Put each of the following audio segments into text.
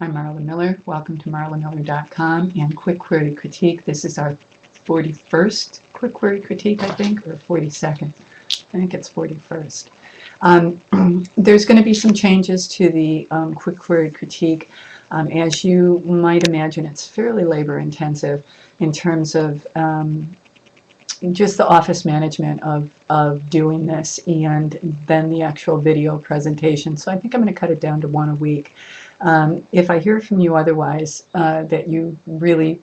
I'm Marla Miller. Welcome to marlamiller.com and Quick Query Critique. This is our 41st Quick Query Critique, I think, or 42nd. I think it's 41st. There's going to be some changes to the Quick Query Critique. As you might imagine, it's fairly labor intensive in terms of just the office management of doing this and then the actual video presentation. So I think I'm going to cut it down to one a week. If I hear from you otherwise, that you really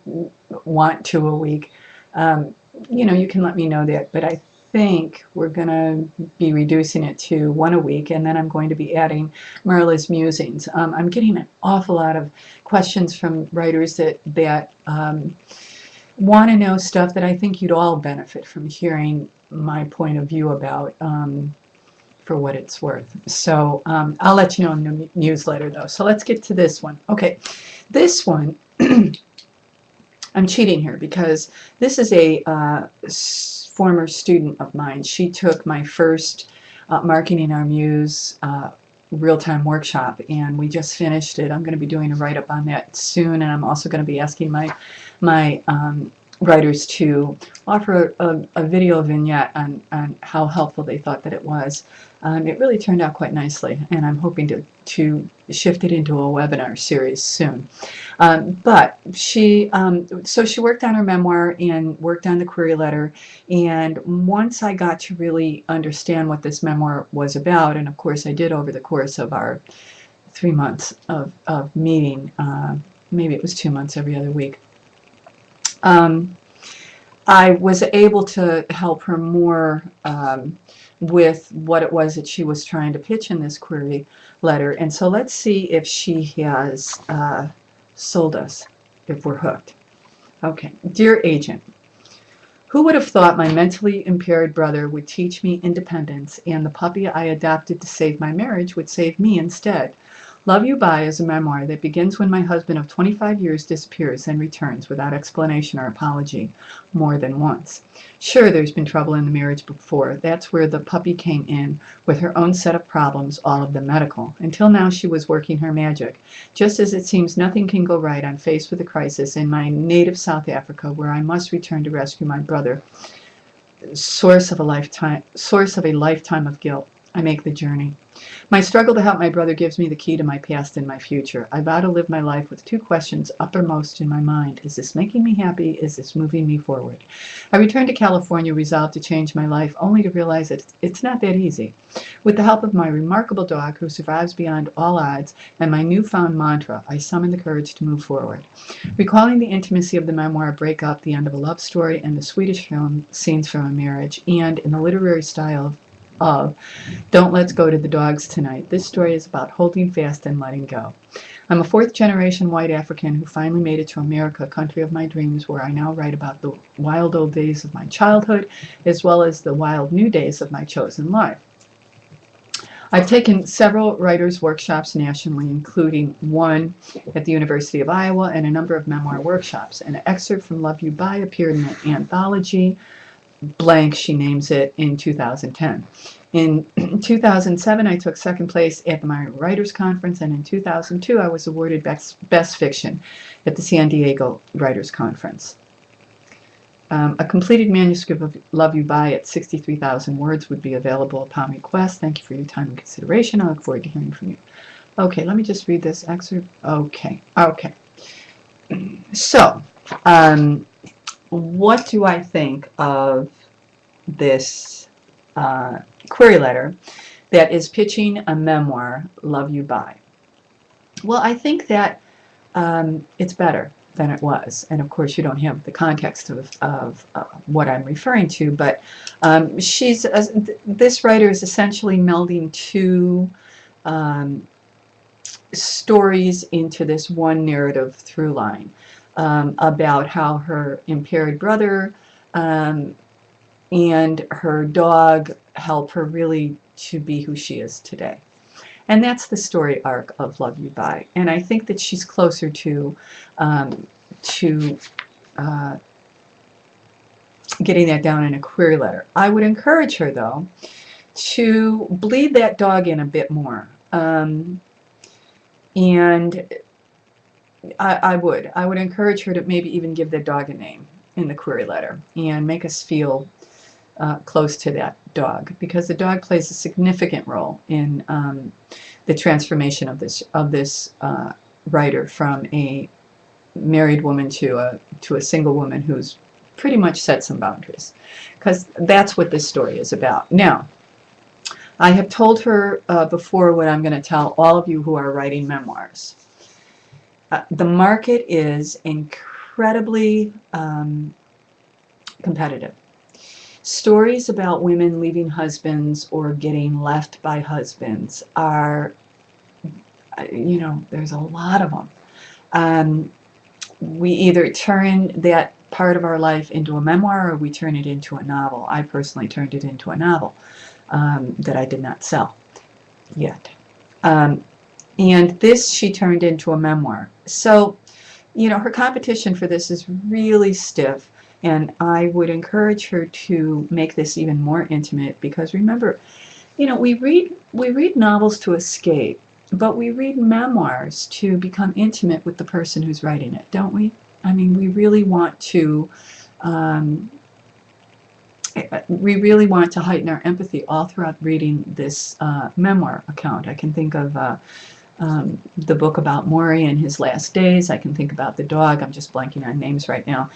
want two a week, you can let me know that. But I think we're going to be reducing it to one a week, and then I'm going to be adding Marla's musings. I'm getting an awful lot of questions from writers that want to know stuff that I think you'd all benefit from hearing my point of view about, for what it's worth. So I'll let you know in the newsletter, though. So let's get to this one. Okay, this one, I'm cheating here because this is a former student of mine. She took my first Marketing Our Muse real-time workshop, and we just finished it. I'm going to be doing a write-up on that soon, and I'm also going to be asking my writers to offer a video vignette on how helpful they thought that it was. It really turned out quite nicely, and I'm hoping to shift it into a webinar series soon. But so she worked on her memoir and worked on the query letter, and once I got to really understand what this memoir was about, and of course I did over the course of our 3 months of meeting, maybe it was 2 months every other week, I was able to help her more with what it was that she was trying to pitch in this query letter. And so let's see if she has sold us, if we're hooked. Okay. Dear Agent, who would have thought my mentally impaired brother would teach me independence, and the puppy I adopted to save my marriage would save me instead? Love You Bye is a memoir that begins when my husband of 25 years disappears and returns without explanation or apology more than once. Sure, there's been trouble in the marriage before. That's where the puppy came in with her own set of problems, all of them medical. Until now, she was working her magic. Just as it seems nothing can go right, I'm faced with a crisis in my native South Africa where I must return to rescue my brother, source of a lifetime of guilt. I make the journey. My struggle to help my brother gives me the key to my past and my future. I vow to live my life with two questions uppermost in my mind. Is this making me happy? Is this moving me forward? I returned to California resolved to change my life, only to realize that it's not that easy. With the help of my remarkable dog who survives beyond all odds and my newfound mantra, I summon the courage to move forward. Recalling the intimacy of the memoir breakup, the end of a love story, and the Swedish film Scenes from a Marriage, and in the literary style of Don't Let's Go to the Dogs Tonight, this story is about holding fast and letting go. I'm a fourth-generation white African who finally made it to America, country of my dreams, where I now write about the wild old days of my childhood, as well as the wild new days of my chosen life. I've taken several writers' workshops nationally, including one at the University of Iowa and a number of memoir workshops. An excerpt from Love You Bye appeared in the anthology, blank, she names it, in 2010. In 2007, I took second place at my writers' conference, and in 2002, I was awarded Best Fiction at the San Diego Writers' Conference. A completed manuscript of Love You Bye at 63,000 words would be available upon request. Thank you for your time and consideration. I look forward to hearing from you. Okay, let me just read this excerpt. Okay. So, what do I think of this query letter that is pitching a memoir, Love You Bye? Well, I think that it's better than it was, and of course you don't have the context of what I'm referring to, but this writer is essentially melding two stories into this one narrative through line. About how her impaired brother and her dog help her really to be who she is today. And that's the story arc of Love You Bye. And I think that she's closer to getting that down in a query letter. I would encourage her, though, to bleed that dog in a bit more. And I would encourage her to maybe even give the dog a name in the query letter and make us feel close to that dog, because the dog plays a significant role in the transformation of this writer from a married woman to a single woman who's pretty much set some boundaries, because that's what this story is about. Now, I have told her before what I'm going to tell all of you who are writing memoirs. The market is incredibly competitive. Stories about women leaving husbands or getting left by husbands are, there's a lot of them. We either turn that part of our life into a memoir, or we turn it into a novel. I personally turned it into a novel that I did not sell yet. And this she turned into a memoir. So, her competition for this is really stiff, and I would encourage her to make this even more intimate, because remember, we read novels to escape, but we read memoirs to become intimate with the person who's writing it, don't we? I mean, we really want to heighten our empathy all throughout reading this memoir account. I can think of the book about Maury and his last days. I can think about the dog. I'm just blanking on names right now.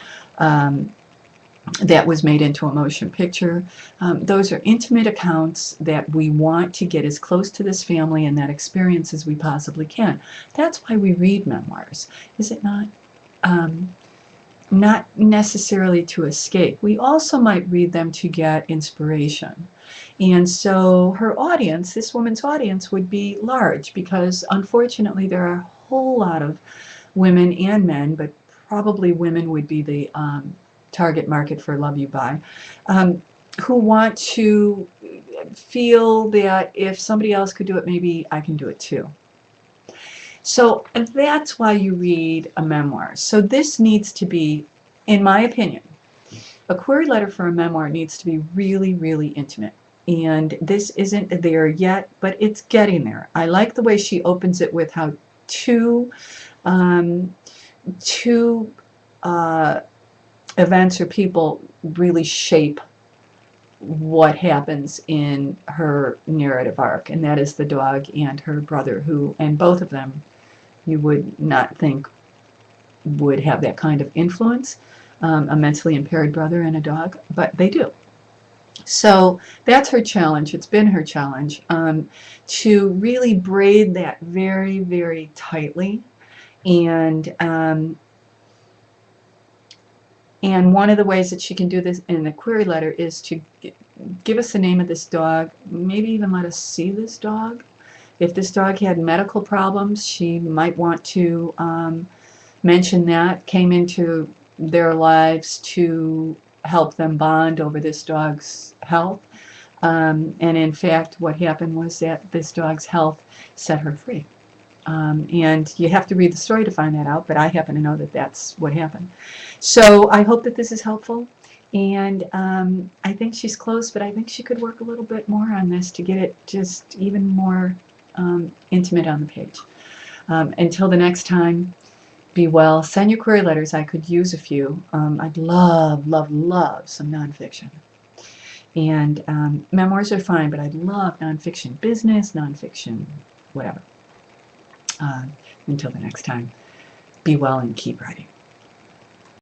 That was made into a motion picture. Those are intimate accounts that we want to get as close to this family and that experience as we possibly can. That's why we read memoirs, is it not? Not necessarily to escape. We also might read them to get inspiration. And so her audience, this woman's audience, would be large, because unfortunately there are a whole lot of women and men, but probably women would be the target market for Love You By, who want to feel that if somebody else could do it, maybe I can do it too. So that's why you read a memoir. So this needs to be, in my opinion, a query letter for a memoir needs to be really, really intimate. And this isn't there yet, but it's getting there. I like the way she opens it with how two events or people really shape what happens in her narrative arc, and that is the dog and her brother, who, and both of them you would not think would have that kind of influence, a mentally impaired brother and a dog, but they do. So that's her challenge. It's been her challenge to really braid that very, very tightly. And one of the ways that she can do this in the query letter is to give us the name of this dog, maybe even let us see this dog. If this dog had medical problems, she might want to mention that, came into their lives to help them bond over this dog's health. And in fact, what happened was that this dog's health set her free. And you have to read the story to find that out, but I happen to know that that's what happened. So I hope that this is helpful. And I think she's close, but I think she could work a little bit more on this to get it just even more intimate on the page. Until the next time, be well. Send your query letters. I could use a few. I'd love, love, love some nonfiction. And memoirs are fine, but I'd love nonfiction, business, nonfiction, whatever. Until the next time, be well and keep writing.